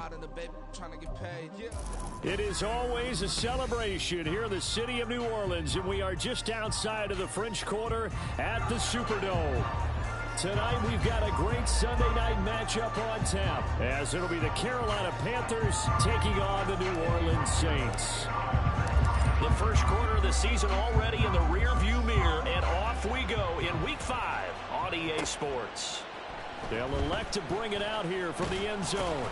out in the baby trying to get paid. Yeah. It is always a celebration here in the city of New Orleans, and we are just outside of the French Quarter at the Superdome. Tonight, we've got a great Sunday night matchup on tap, as it'll be the Carolina Panthers taking on the New Orleans Saints. The first quarter of the season already in the rearview mirror, and off we go in Week 5 on EA Sports. They'll elect to bring it out here from the end zone.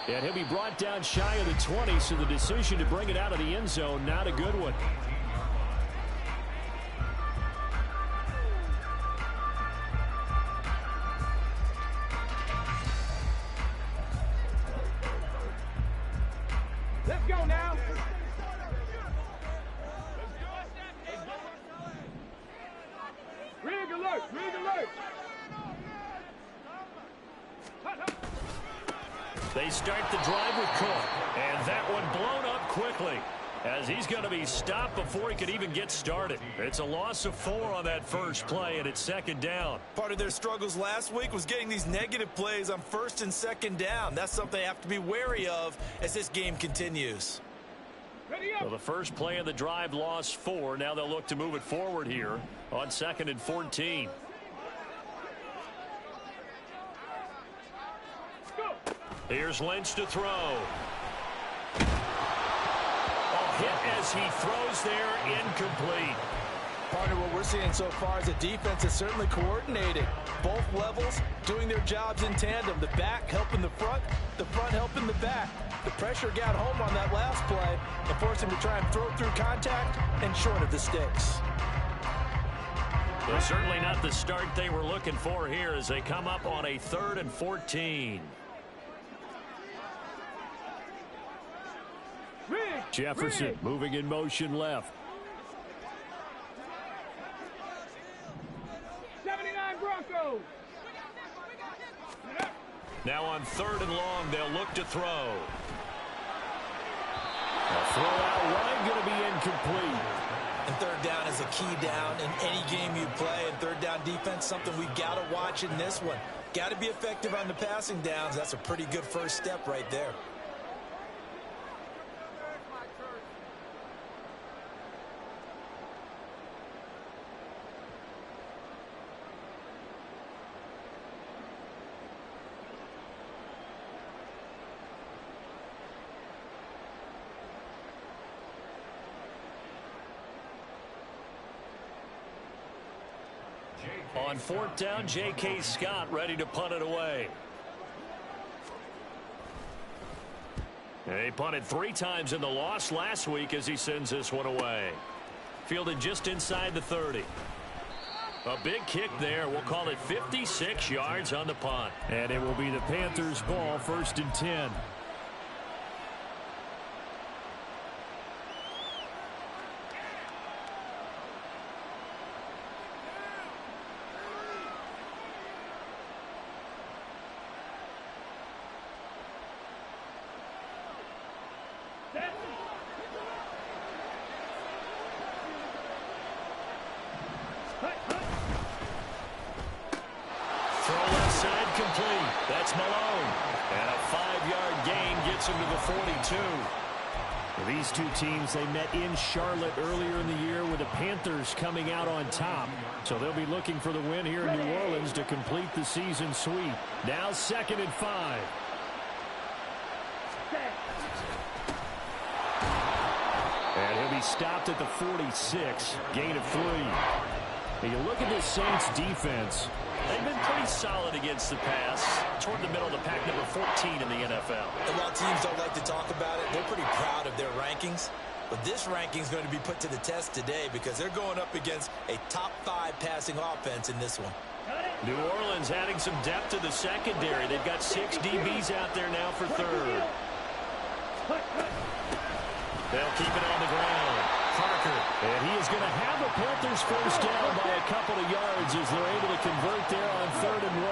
And he'll be brought down shy of the 20, so the decision to bring it out of the end zone, not a good one. Let's go now. Rig alert, rig alert. They start the drive with Cook, and that one blown up quickly as he's going to be stopped before he could even get started. It's a loss of 4 on that first play, and it's second down. Part of their struggles last week was getting these negative plays on first and second down. That's something they have to be wary of as this game continues. Well, the first play of the drive lost 4. Now they'll look to move it forward here on 2nd and 14. Here's Lynch to throw. A hit as he throws there, incomplete. Partner, what we're seeing so far is the defense is certainly coordinated. Both levels doing their jobs in tandem. The back helping the front helping the back. The pressure got home on that last play and forced him to try and throw through contact and short of the sticks. Well, certainly not the start they were looking for here as they come up on a 3rd and 14. Jefferson moving in motion left. 79 Broncos. Now on 3rd and long, they'll look to throw. A throw out wide going to be incomplete. And 3rd down is a key down in any game you play. And 3rd down defense, something we've got to watch in this one. Got to be effective on the passing downs. That's a pretty good first step right there. On 4th down, J.K. Scott ready to punt it away. He punted 3 times in the loss last week as he sends this one away. Fielded just inside the 30. A big kick there. We'll call it 56 yards on the punt. And it will be the Panthers' ball, 1st and 10. That's Malone. And a 5-yard gain gets him to the 42. Well, these two teams, they met in Charlotte earlier in the year with the Panthers coming out on top. So they'll be looking for the win here in New Orleans to complete the season sweep. Now 2nd and 5. And he'll be stopped at the 46. Gain of 3. And you look at this Saints defense. They've been pretty solid against the pass. Toward the middle of the pack, number 14 in the NFL. And while teams don't like to talk about it, they're pretty proud of their rankings. But this ranking is going to be put to the test today because they're going up against a top 5 passing offense in this one. New Orleans adding some depth to the secondary. They've got 6 DBs out there now for 3rd. They'll keep it on the ground. Parker. And he is going to have the Panthers first down by a couple of yards as they're able to convert there on 3rd and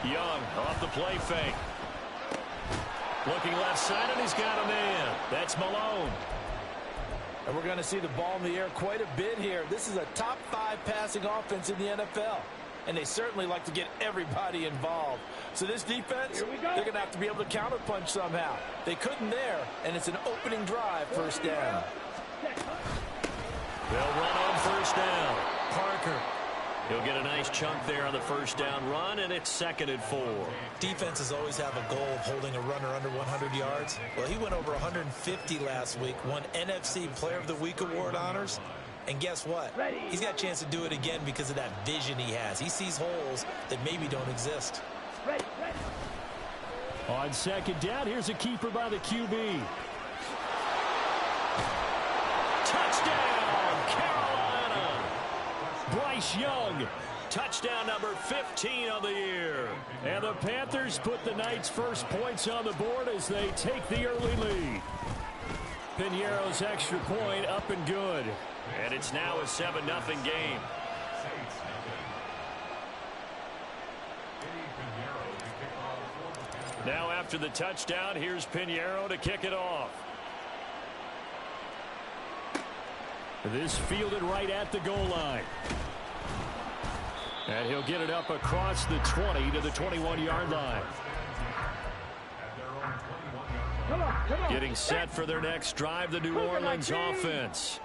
1. Young off the play fake. Looking left side, and he's got a man. That's Malone. And we're going to see the ball in the air quite a bit here. This is a top 5 passing offense in the NFL. and they certainly like to get everybody involved. So this defense, they're going to have to be able to counterpunch somehow. They couldn't there, and it's an opening drive, first down. They'll run on first down. Parker. He'll get a nice chunk there on the first down run, and it's 2nd and 4. Defenses always have a goal of holding a runner under 100 yards. Well, he went over 150 last week, won NFC Player of the Week award honors. And guess what? He's got a chance to do it again because of that vision he has. He sees holes that maybe don't exist. On 2nd down, here's a keeper by the QB. Touchdown, Carolina! Bryce Young, touchdown number 15 of the year. And the Panthers put the Knights' first points on the board as they take the early lead. Piñeiro's extra point up and good. And it's now a 7-0 game. Now after the touchdown, here's Piñeiro to kick it off. This fielded right at the goal line. And he'll get it up across the 20 to the 21-yard line. Getting set for their next drive, the New Orleans offense.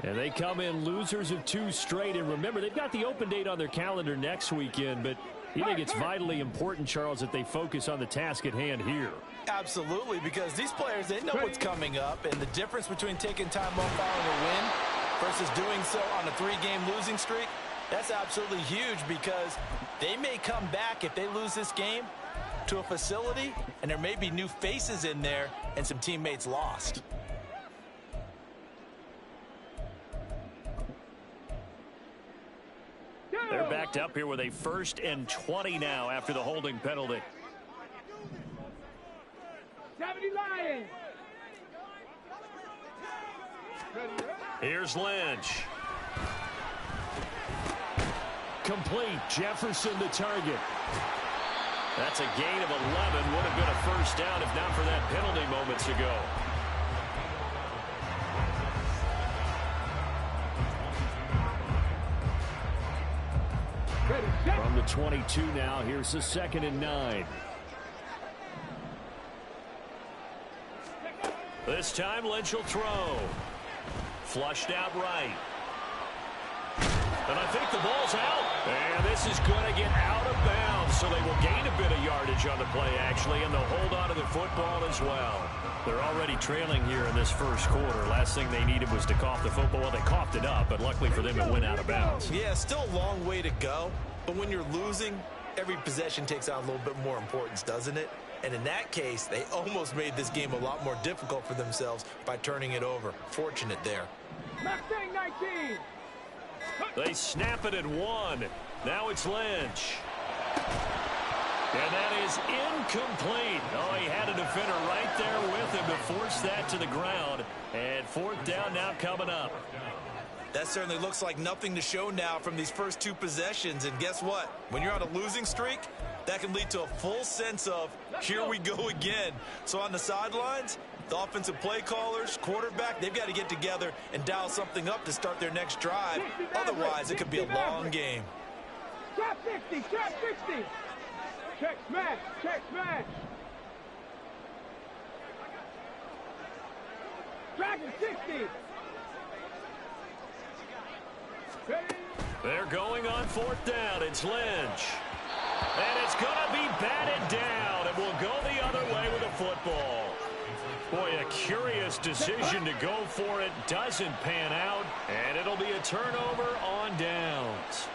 And they come in losers of 2 straight. And remember, they've got the open date on their calendar next weekend, but you think it's vitally important, Charles, that they focus on the task at hand here. Absolutely, because these players, they know what's coming up, and the difference between taking time off following a win versus doing so on a 3-game losing streak, that's absolutely huge because they may come back if they lose this game to a facility, and there may be new faces in there and some teammates lost. They're backed up here with a 1st and 20 now after the holding penalty. 70 Lions. Here's Lynch. Complete. Jefferson the target. That's a gain of 11. Would have been a first down if not for that penalty moments ago. From the 22 now, here's the 2nd and 9. This time Lynch will throw. Flushed out right. And I think the ball's out. And this is going to get out of bounds, so they will gain a bit of yardage on the play, actually, and they'll hold on to the football as well. They're already trailing here in this first quarter. Last thing they needed was to cough the football. Well, they coughed it up, but luckily for them, it went out of bounds. Yeah, still a long way to go, but when you're losing, every possession takes on a little bit more importance, doesn't it? And in that case, they almost made this game a lot more difficult for themselves by turning it over. Fortunate there. Mustang 19. They snap it at 1. Now it's Lynch. And that is incomplete. Oh, he had a defender right there with him to force that to the ground. And 4th down now coming up. That certainly looks like nothing to show now from these first 2 possessions. And guess what? When you're on a losing streak, that can lead to a full sense of, here we go again. So on the sidelines, the offensive play callers, quarterback, they've got to get together and dial something up to start their next drive. Otherwise, it could be a long game. Trap 60, trap 60. Check smash, check smash. Dragon 60. They're going on 4th down. It's Lynch. And it's going to be batted down. And will go the other way with the football. Boy, a curious decision to go for it. Doesn't pan out. And it'll be a turnover on downs.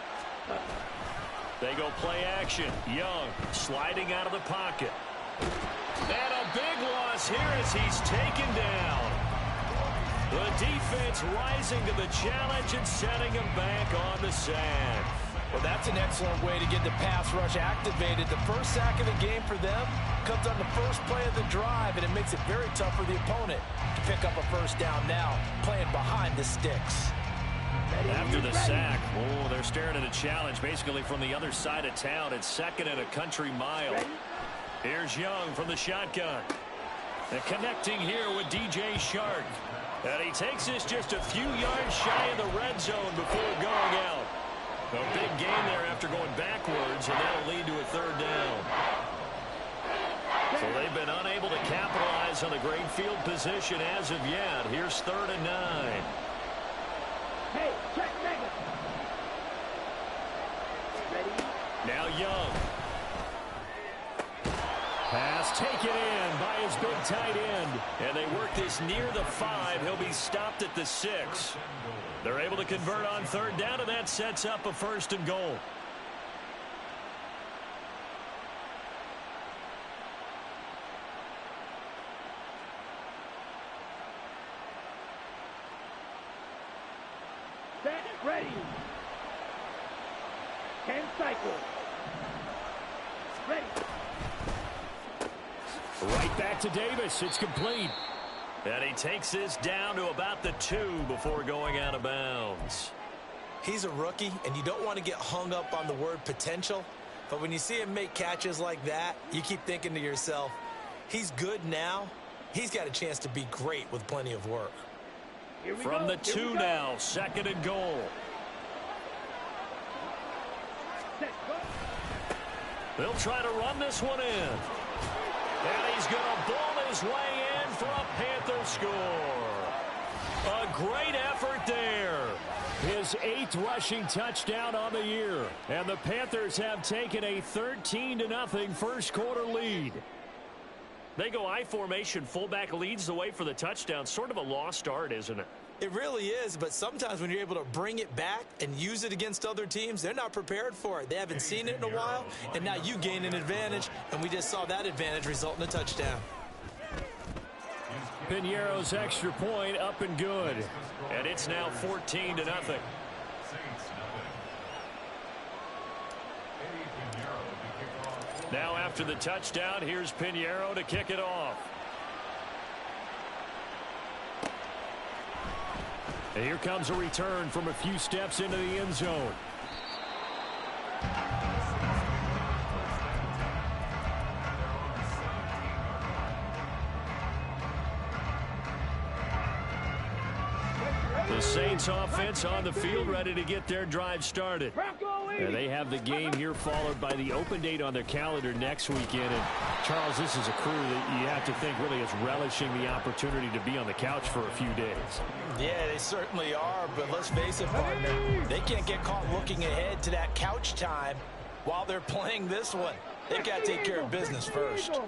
They go play action. Young sliding out of the pocket. And a big loss here as he's taken down. The defense rising to the challenge and setting him back on the sack. Well, that's an excellent way to get the pass rush activated. The first sack of the game for them comes on the first play of the drive, and it makes it very tough for the opponent to pick up a first down now, playing behind the sticks. After the sack, oh, they're staring at a challenge basically from the other side of town. It's 2nd and a country mile. Here's Young from the shotgun. And connecting here with DJ Shark. And he takes this just a few yards shy of the red zone before going out. A big gain there after going backwards, and that'll lead to a third down. So they've been unable to capitalize on the great field position as of yet. Here's 3rd and 9. Hey, check mega. Ready? Now Young. Pass taken in by his big tight end. And they work this near the 5. He'll be stopped at the 6. They're able to convert on 3rd down, and that sets up a 1st and goal. Set, ready. 10 cycles. Ready. Right back to Davis. It's complete. And he takes this down to about the 2 before going out of bounds. He's a rookie, and you don't want to get hung up on the word potential. But when you see him make catches like that, you keep thinking to yourself, he's good now. He's got a chance to be great with plenty of work. From the 2 now, 2nd and goal. They'll try to run this one in. And he's going to ball his way in for a Panther score. A great effort there. His 8th rushing touchdown on the year. And the Panthers have taken a 13-0 first quarter lead. They go I formation. Fullback leads the way for the touchdown. Sort of a lost art, isn't it? It really is, but sometimes when you're able to bring it back and use it against other teams, they're not prepared for it. They haven't seen it in a while, and now you gain an advantage, and we just saw that advantage result in a touchdown. Piñeiro's extra point up and good. And it's now 14-0. Now after the touchdown, here's Piñeiro to kick it off. And here comes a return from a few steps into the end zone. The Saints offense on the field, ready to get their drive started. And they have the game here followed by the open date on their calendar next weekend. And Charles, this is a crew that you have to think really is relishing the opportunity to be on the couch for a few days. Yeah, they certainly are, but let's face it, partner, they can't get caught looking ahead to that couch time while they're playing this one. They've got to take care of business first.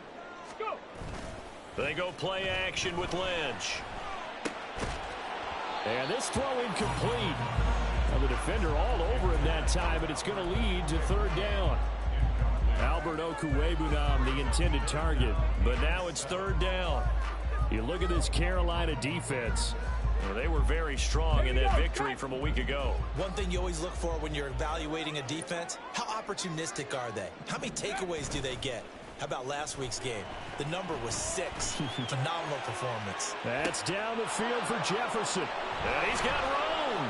They go play action with Lynch. And this throw incomplete. Well, the defender all over him that time, but it's going to lead to 3rd down. Albert Okwuegbunam, the intended target, but now it's 3rd down. You look at this Carolina defense. Well, they were very strong in that victory from a week ago. One thing you always look for when you're evaluating a defense, how opportunistic are they? How many takeaways do they get? How about last week's game? The number was 6. Phenomenal performance. That's down the field for Jefferson. And he's got room.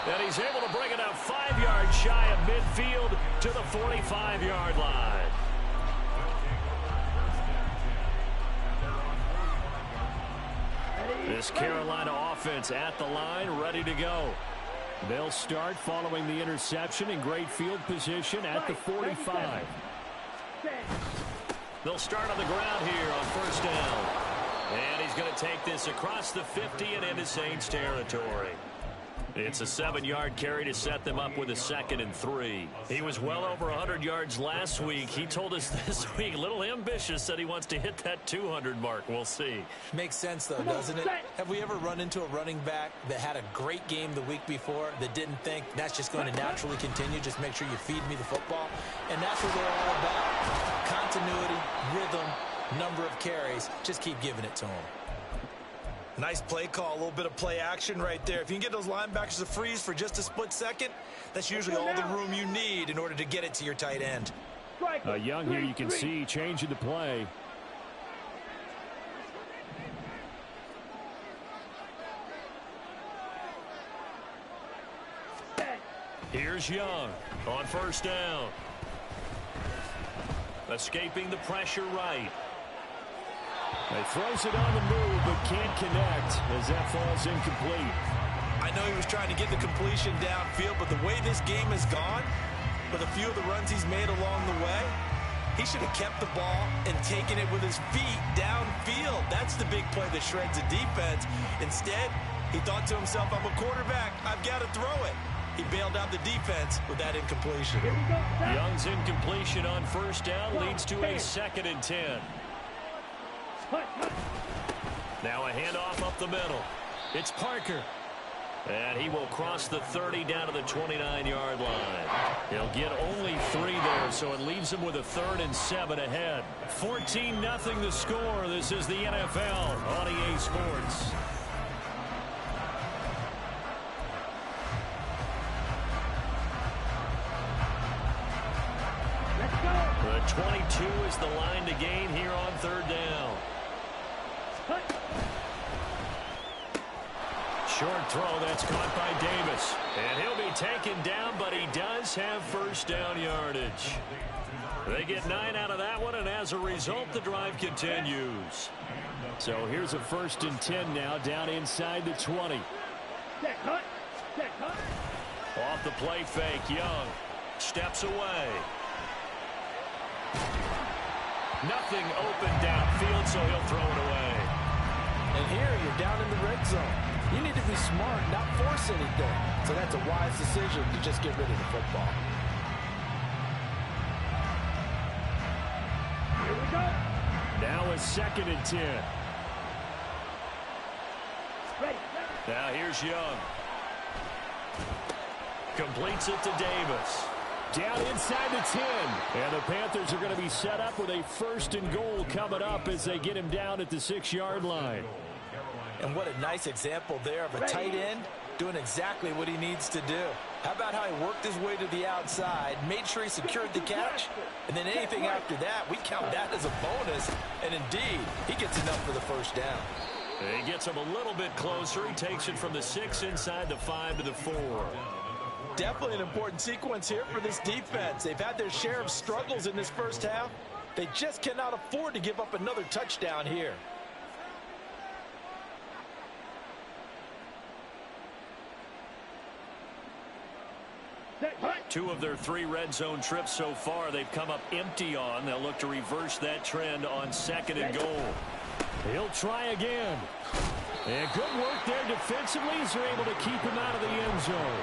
And he's able to bring it out 5 yards shy of midfield to the 45-yard line. This Carolina offense at the line, ready to go. They'll start following the interception in great field position at the 45. They'll start on the ground here on 1st down. And he's going to take this across the 50 and into Saints territory. It's a 7-yard carry to set them up with a 2nd and 3. He was well over 100 yards last week. He told us this week, a little ambitious, said he wants to hit that 200 mark. We'll see. Makes sense, though, doesn't it? Have we ever run into a running back that had a great game the week before that didn't think that's just going to naturally continue? Just make sure you feed me the football. And that's what they're all about. Continuity, rhythm, number of carries. Just keep giving it to them. Nice play call, a little bit of play action right there. If you can get those linebackers to freeze for just a split second, that's usually all the room you need in order to get it to your tight end. Young here, you can see changing the play. Here's Young on 1st down. Escaping the pressure right. He throws it on the move, but can't connect as that falls incomplete. I know he was trying to get the completion downfield, but the way this game has gone, with a few of the runs he's made along the way, he should have kept the ball and taken it with his feet downfield. That's the big play that shreds the defense. Instead, he thought to himself, I'm a quarterback, I've got to throw it. He bailed out the defense with that incompletion. Young's incompletion on first down leads to a 2nd and 10. Now a handoff up the middle. It's Parker. And he will cross the 30 down to the 29-yard line. He'll get only 3 there, so it leaves him with a 3rd and 7 ahead. 14-0 the score. This is the NFL on EA Sports. The 22 is the line to gain here on 3rd down. Short throw, that's caught by Davis. And he'll be taken down, but he does have first down yardage. They get 9 out of that one, and as a result, the drive continues. So here's a 1st and 10 now, down inside the 20. Off the play fake, Young steps away. Nothing open downfield, so he'll throw it away. And here, you're down in the red zone. You need to be smart, not force anything. So that's a wise decision to just get rid of the football. Here we go. Now a 2nd and 10. Ready. Now here's Young. Completes it to Davis. Down inside the 10. And the Panthers are going to be set up with a 1st and goal coming up as they get him down at the 6-yard line. And what a nice example there of a tight end doing exactly what he needs to do. How about how he worked his way to the outside, made sure he secured the catch, and then anything after that, we count that as a bonus. And indeed, he gets enough for the first down. He gets him a little bit closer. He takes it from the 6 inside the 5 to the 4. Definitely an important sequence here for this defense. They've had their share of struggles in this first half. They just cannot afford to give up another touchdown here. Two of their 3 red zone trips so far they've come up empty on. They'll look to reverse that trend on 2nd and goal. He'll try again. And good work there defensively as they're able to keep him out of the end zone.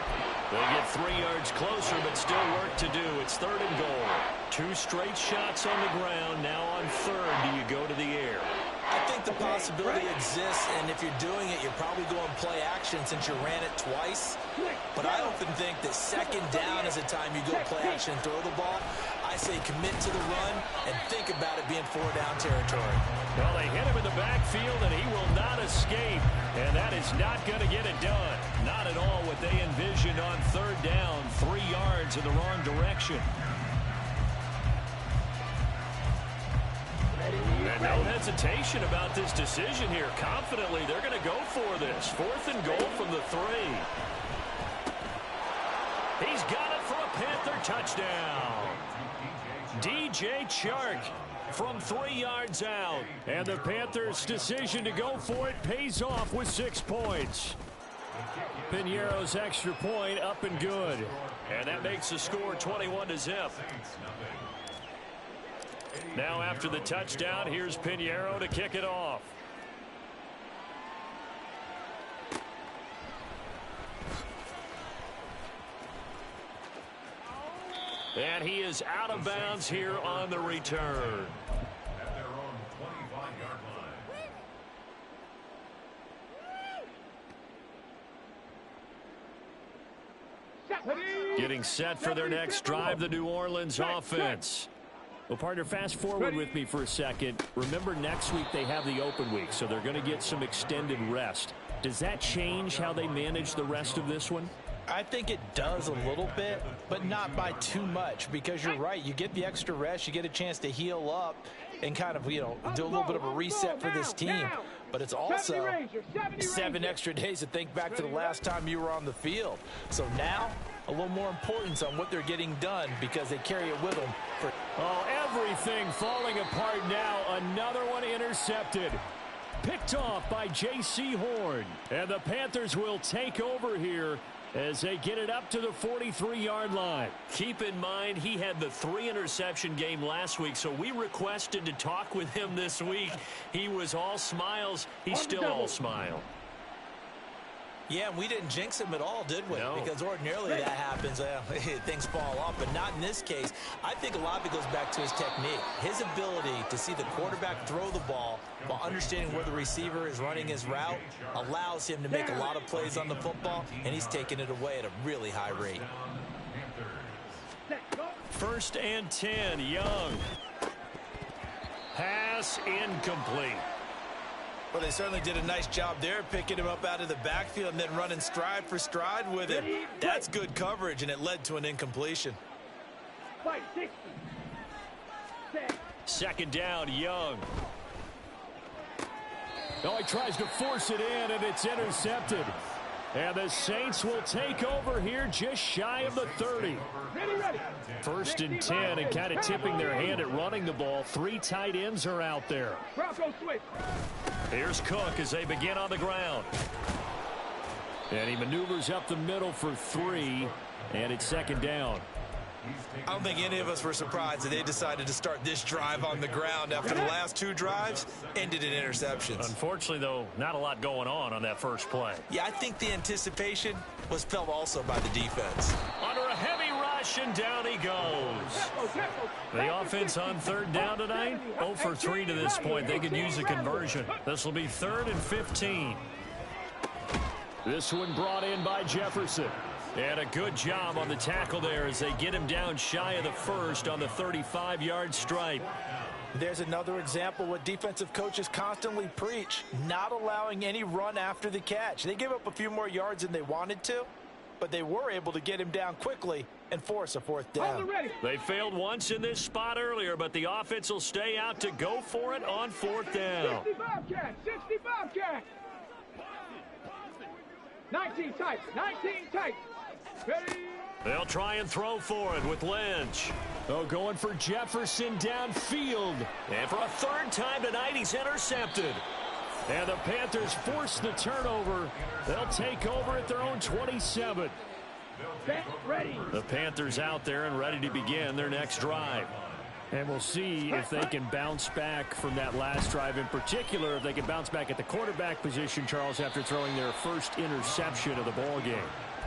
They get 3 yards closer, but still work to do. It's 3rd and goal. 2 straight shots on the ground. Now on 3rd, do you go to the air? I think the possibility exists, and if you're doing it, you're probably going play action since you ran it twice. But I often think that 2nd down is a time you go play action and throw the ball. I say commit to the run and think about it being 4-down territory. Well, they hit him in the backfield, and he will not escape. And that is not going to get it done. Not at all what they envisioned on 3rd down. 3 yards in the wrong direction. And no hesitation about this decision here. Confidently, they're going to go for this. 4th and goal from the 3. He's got it for a Panther touchdown. DJ Chark from 3 yards out. And the Panthers' decision to go for it pays off with 6 points. Piñeiro's extra point up and good. And that makes the score 21-0. Now after the touchdown, here's Piñeiro to kick it off. And he is out of bounds here on the return. At their own 25-yard line. Getting set for their next drive, the New Orleans offense. Well, partner, fast forward with me for a second. Remember, next week they have the open week, so they're going to get some extended rest. Does that change how they manage the rest of this one? I think it does a little bit, but not by too much, because you're right. You get the extra rest, you get a chance to heal up and kind of, do a little bit of a reset for this team. But it's also 7 extra days to think back to the last time you were on the field. So now, a little more importance on what they're getting done because they carry it with them. Oh, everything falling apart now. Another one intercepted. Picked off by J.C. Horn. And the Panthers will take over here as they get it up to the 43-yard line. Keep in mind, he had the 3-interception game last week, so we requested to talk with him this week. He was all smiles. He's still all smile. Yeah, and we didn't jinx him at all, did we? No. Because ordinarily that happens. Things fall off, but not in this case. I think a lot of it goes back to his technique. His ability to see the quarterback throw the ball while understanding where the receiver is running his route allows him to make a lot of plays on the football, and he's taking it away at a really high rate. 1st and 10, Young. Pass incomplete. Well, they certainly did a nice job there, picking him up out of the backfield and then running stride for stride with him. That's good coverage, and it led to an incompletion. 2nd down, Young. Oh, he tries to force it in, and it's intercepted. And the Saints will take over here just shy of the 30. 1st and 10, and kind of tipping their hand at running the ball. 3 tight ends are out there. Here's Cook as they begin on the ground. And he maneuvers up the middle for 3, and it's 2nd down. I don't think any of us were surprised that they decided to start this drive on the ground after the last 2 drives ended in interceptions. Unfortunately, though, not a lot going on that first play. Yeah, I think the anticipation was felt also by the defense. Under a heavy rush, and down he goes. The offense on 3rd down tonight, 0 for 3 to this point. They could use a conversion. This will be 3rd and 15. This one brought in by Jefferson. And a good job on the tackle there as they get him down shy of the 1st on the 35-yard stripe. There's another example what defensive coaches constantly preach, not allowing any run after the catch. They gave up a few more yards than they wanted to, but they were able to get him down quickly and force a 4th down. They failed once in this spot earlier, but the offense will stay out to go for it on 4th down. 65 catch. 19 tight. 19 tight. Ready? They'll try and throw for it with Lynch. Oh, going for Jefferson downfield. And for a 3rd time tonight, he's intercepted. And the Panthers force the turnover. They'll take over at their own 27. Ready. The Panthers out there and ready to begin their next drive. And we'll see if they can bounce back from that last drive. In particular, if they can bounce back at the quarterback position, Charles, after throwing their first interception of the ball game.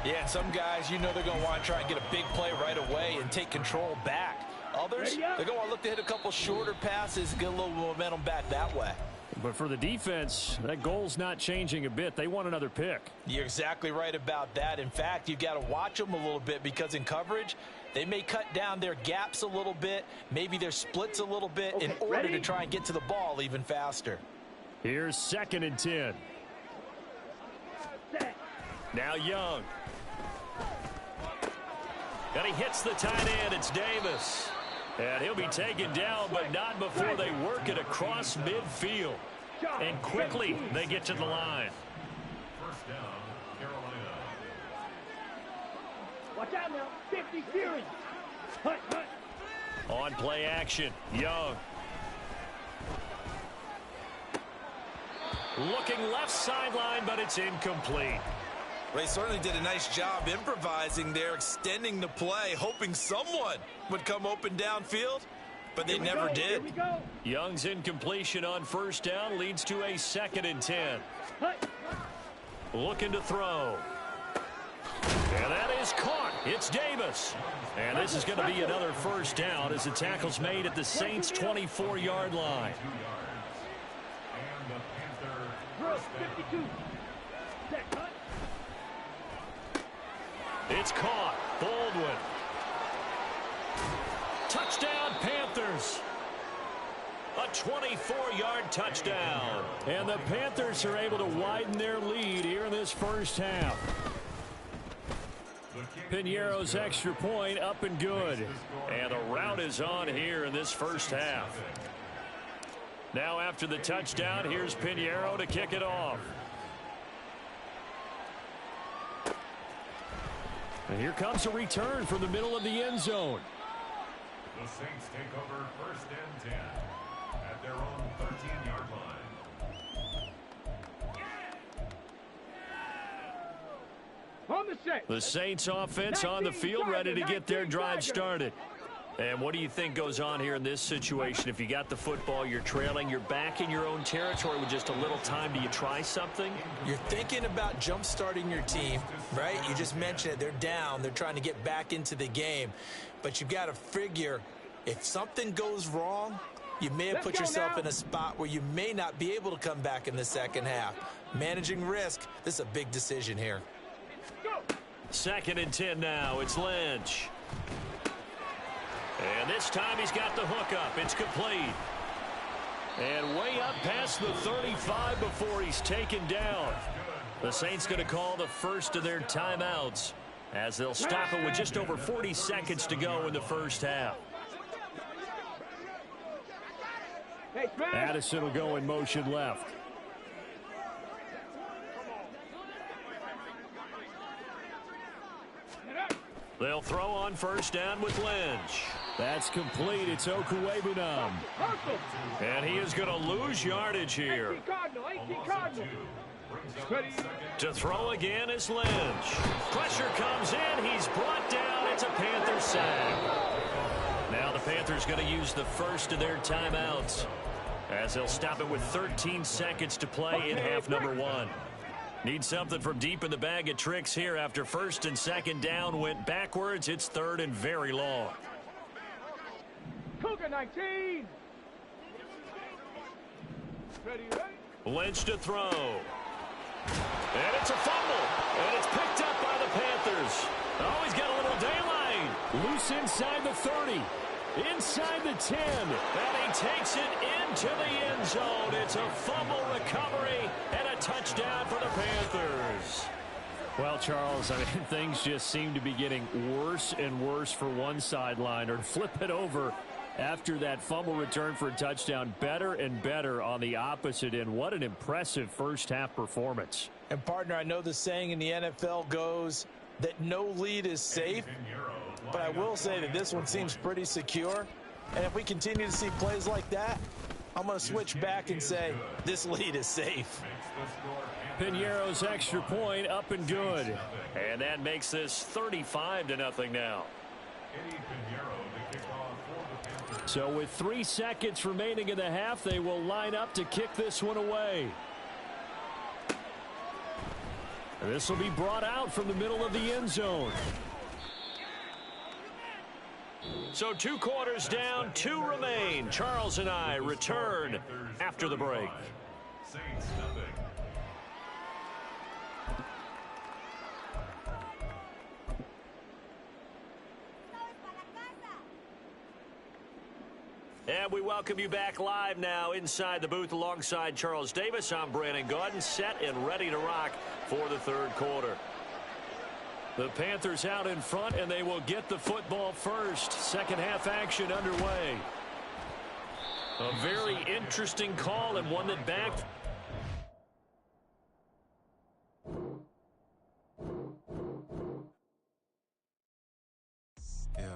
Yeah, and some guys, you know they're going to want to try and get a big play right away and take control back. Others, they're going to look to hit a couple shorter passes, get a little momentum back that way. But for the defense, that goal's not changing a bit. They want another pick. You're exactly right about that. In fact, you've got to watch them a little bit because in coverage, they may cut down their gaps a little bit, maybe their splits a little bit in order to try and get to the ball even faster. Here's 2nd and 10. Now Young. And he hits the tight end. It's Davis. And he'll be taken down, but not before they work it across midfield. And quickly they get to the line. 1st down, Carolina. Watch out now. 50 series. Hut. On play action, Young. Looking left sideline, but it's incomplete. They certainly did a nice job improvising there, extending the play, hoping someone would come open downfield, but they never did. Young's incompletion on 1st down leads to a 2nd and 10. Looking to throw. And that is caught. It's Davis. And this is going to be another 1st down as the tackle's made at the Saints' 24-yard line. And the Panthers. 52. It's caught. Baldwin. Touchdown, Panthers. A 24-yard touchdown. And the Panthers are able to widen their lead here in this first half. Piñeiro's extra point up and good. And the route is on here in this first half. Now after the touchdown, here's Piñeiro to kick it off. And here comes a return from the middle of the end zone. The Saints take over 1st and 10 at their own 13-yard line. On the set. The Saints offense on the field, ready to get their drive started. And what do you think goes on here in this situation? If you got the football, you're trailing, you're back in your own territory with just a little time. Do you try something? You're thinking about jump-starting your team, right? You just mentioned it. They're down. They're trying to get back into the game. But you've got to figure if something goes wrong, you may have put yourself in a spot where you may not be able to come back in the second half. Managing risk, this is a big decision here. 2nd and 10 now. It's Lynch. And this time he's got the hook up. It's complete. And way up past the 35 before he's taken down. The Saints going to call the first of their timeouts as they'll stop it with just over 40 seconds to go in the first half. Addison will go in motion left. They'll throw on first down with Lynch. That's complete. It's Okuwebunam. And he is going to lose yardage here. To throw again is Lynch. Pressure comes in. He's brought down. It's a Panther sack. Now the Panthers going to use the first of their timeouts as they'll stop it with 13 seconds to play in half number 1. Need something from deep in the bag of tricks here after 1st and 2nd down went backwards. It's 3rd and very long. Cougar 19. Ready. Lynch to throw. And it's a fumble. And it's picked up by the Panthers. Oh, he's got a little daylight. Loose inside the 30. Inside the 10. And he takes it into the end zone. It's a fumble recovery and a touchdown for the Panthers. Well, Charles, I mean, things just seem to be getting worse and worse for one sideline. Or flip it over after that fumble return for a touchdown. Better and better on the opposite end. What an impressive first half performance. And, partner, I know the saying in the NFL goes that no lead is safe. But I will say that this one seems pretty secure. And if we continue to see plays like that, I'm going to switch back and say this lead is safe. Piñeiro's extra point up and good. And that makes this 35-0 now. So with 3 seconds remaining in the half, they will line up to kick this one away. And this will be brought out from the middle of the end zone. So 2 quarters down, 2 remain. Charles and I return after the break. And we welcome you back live now inside the booth alongside Charles Davis. I'm Brandon Gaudin, set and ready to rock for the 3rd quarter. The Panthers out in front, and they will get the football first. Second half action underway. A very interesting call and one that backed. Yeah.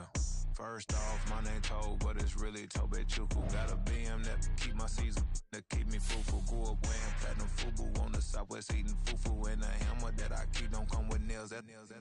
First off, my name Toad, but it's really Tobe Chuku. Got a BM that keep my season, that keep me fruitful. Grew up wearing platinum FUBU on the Southwest eating fufu. And a hammer that I keep don't come with nails. That nails.